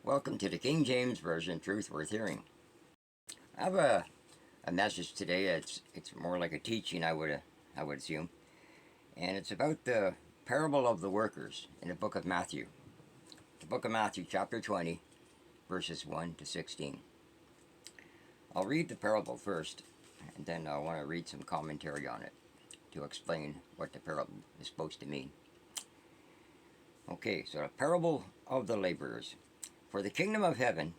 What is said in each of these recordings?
Welcome to the King James Version, Truth Worth Hearing. I have a message today. It's more like a teaching, I would assume, and it's about the parable of the workers in the book of Matthew. The book of Matthew, chapter 20, verses 1 to 16. I'll read the parable first, and then I want to read some commentary on it to explain what the parable is supposed to mean. Okay, so the parable of the laborers. For the kingdom of heaven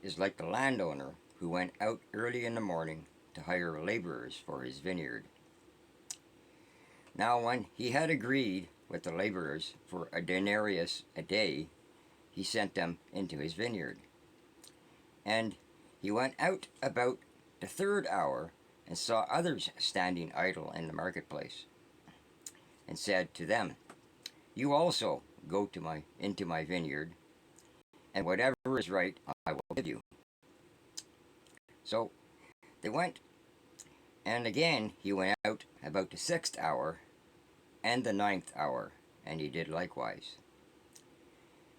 is like the landowner who went out early in the morning to hire laborers for his vineyard. Now when he had agreed with the laborers for a denarius a day, he sent them into his vineyard. And he went out about the third hour and saw others standing idle in the marketplace, and said to them, "You also go into my vineyard, and whatever is right I will give you." So they went, and again he went out about the 6th hour and the 9th hour, and he did likewise.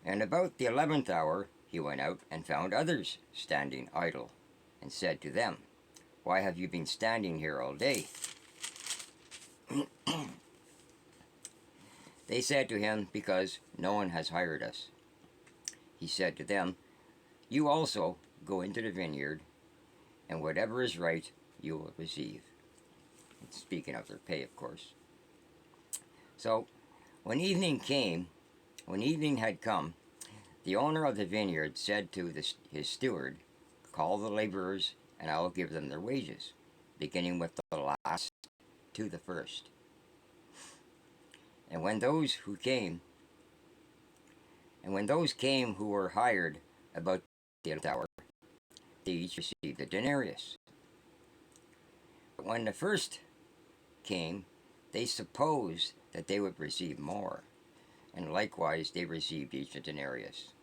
And about the 11th hour he went out and found others standing idle, and said to them, "Why have you been standing here all day?" They said to him, "Because no one has hired us." He said to them, "You also go into the vineyard, and whatever is right you will receive." Speaking of their pay, of course. So when evening had come, the owner of the vineyard said to his steward, "Call the laborers, and I will give them their wages, beginning with the last to the first." And when those came who were hired about the 11th hour, they each received a denarius. But when the first came, they supposed that they would receive more, and likewise they received each a denarius.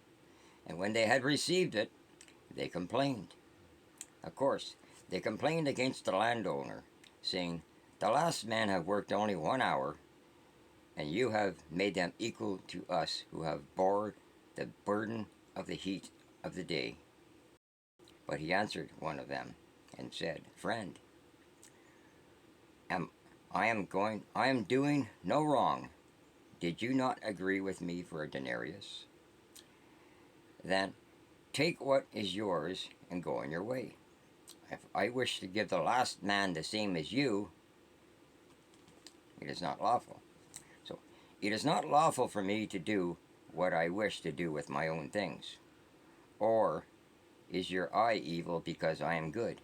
And when they had received it, they complained. Of course, they complained against the landowner, saying, "The last men have worked only 1 hour, and you have made them equal to us who have bore the burden of the heat of the day." But he answered one of them and said, "Friend, I am doing no wrong. Did you not agree with me for a denarius? Then take what is yours and go on your way. If I wish to give the last man the same as you, it is not lawful. So it is not lawful for me to do what I wish to do with my own things. Or is your eye evil because I am good?"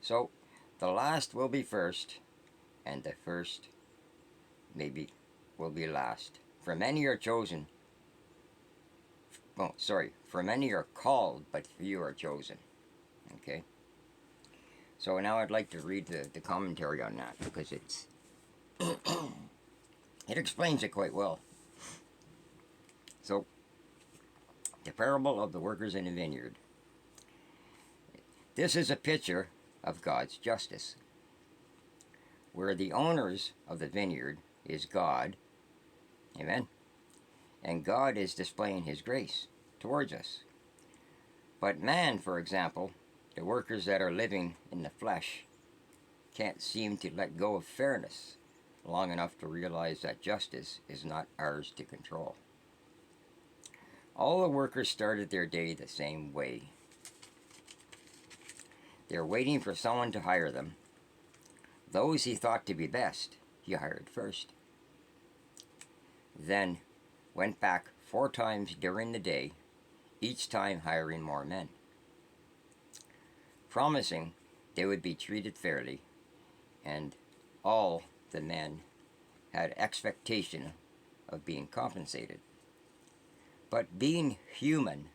So the last will be first, and the first will be last. For many are called, but few are chosen. Okay. So now I'd like to read the commentary on that, because it explains it quite well. So, the parable of the workers in the vineyard. This is a picture of God's justice, where the owners of the vineyard is God, amen, and God is displaying his grace towards us. But man, for example, the workers that are living in the flesh, can't seem to let go of fairness long enough to realize that justice is not ours to control. All the workers started their day the same way. They're waiting for someone to hire them. Those he thought to be best, he hired first. Then went back 4 times during the day, each time hiring more men, promising they would be treated fairly, and all the men had expectation of being compensated. But being human,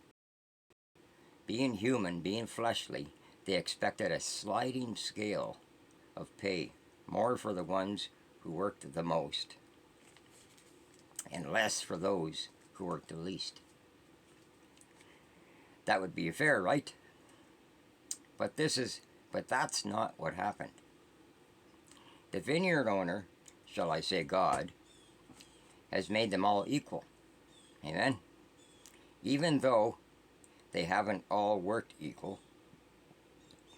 being fleshly, they expected a sliding scale of pay, more for the ones who worked the most, and less for those who worked the least. That would be fair, right? But that's not what happened. The vineyard owner, shall I say God, has made them all equal. Amen? even though they haven't all worked equal.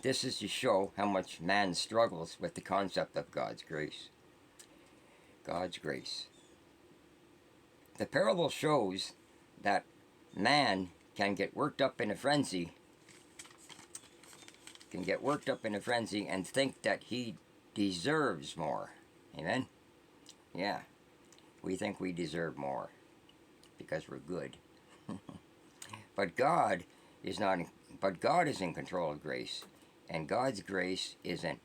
This is to show how much man struggles with the concept of God's grace. God's grace. The parable shows that man can get worked up in a frenzy, and think that he deserves more. Amen? Yeah, we think we deserve more because we're good. But God is not. But God is in control of grace, and God's grace is an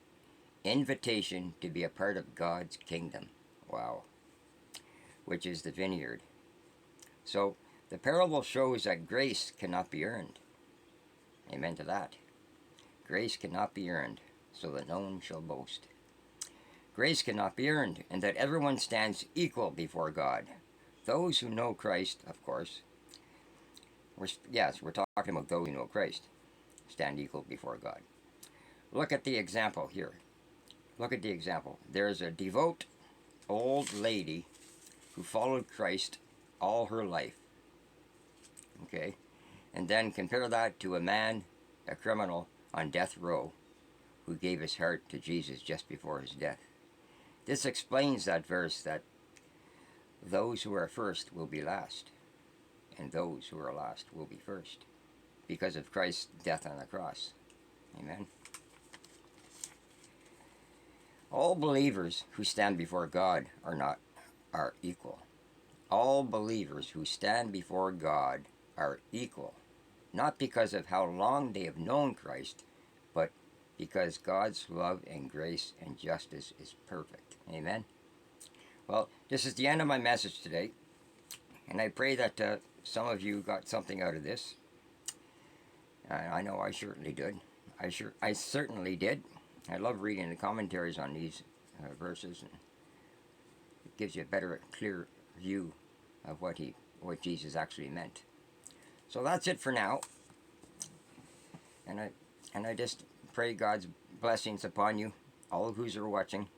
invitation to be a part of God's kingdom. Wow. Which is the vineyard. So the parable shows that grace cannot be earned. Amen to that. Grace cannot be earned, so that no one shall boast. Grace cannot be earned, and that everyone stands equal before God. Those who know Christ, of course. We're talking about those who know Christ stand equal before God. Look at the example here. Look at the example. There's a devout old lady who followed Christ all her life. Okay? And then compare that to a man, a criminal on death row, who gave his heart to Jesus just before his death. This explains that verse that those who are first will be last, and those who are last will be first, because of Christ's death on the cross. Amen. All believers who stand before God are equal. All believers who stand before God are equal, not because of how long they have known Christ, but because God's love and grace and justice is perfect. Amen. Well, this is the end of my message today, and I pray that some of you got something out of this. I know I certainly did. I certainly did. I love reading the commentaries on these verses, and it gives you a better, clear view of what Jesus actually meant. So that's it for now, and I just pray God's blessings upon you, all who's are watching,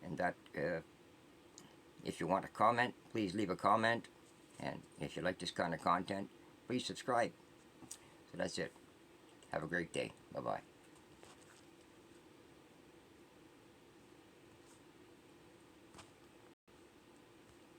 and that if you want to comment, please leave a comment, and if you like this kind of content, please subscribe. So that's it. Have a great day. Bye-bye.